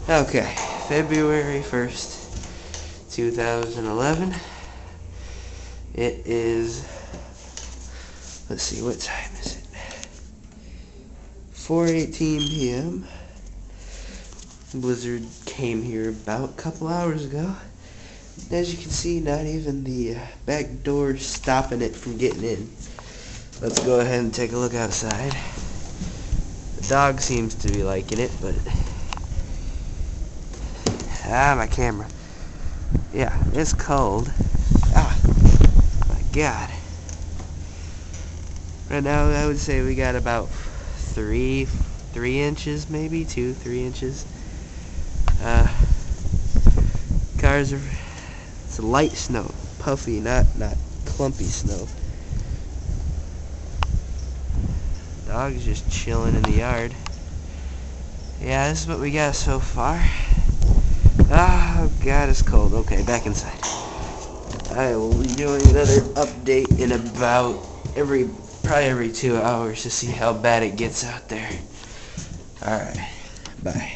Okay, February 1st, 2011. It is, let's see, what time is it? 4:18 p.m. Blizzard came here about a couple hours ago. As you can see, not even the back door stopping it from getting in. Let's go ahead and take a look outside. The dog seems to be liking it, but... my camera. Yeah, it's cold. My God. Right now, I would say we got about 3 inches, maybe 2-3 inches. Cars are... It's light snow, puffy, not clumpy snow. Dog's just chilling in the yard. Yeah, this is what we got so far. Oh God, it's cold. Okay, back inside. I will be doing another update in about probably every 2 hours to see how bad it gets out there. Alright, bye.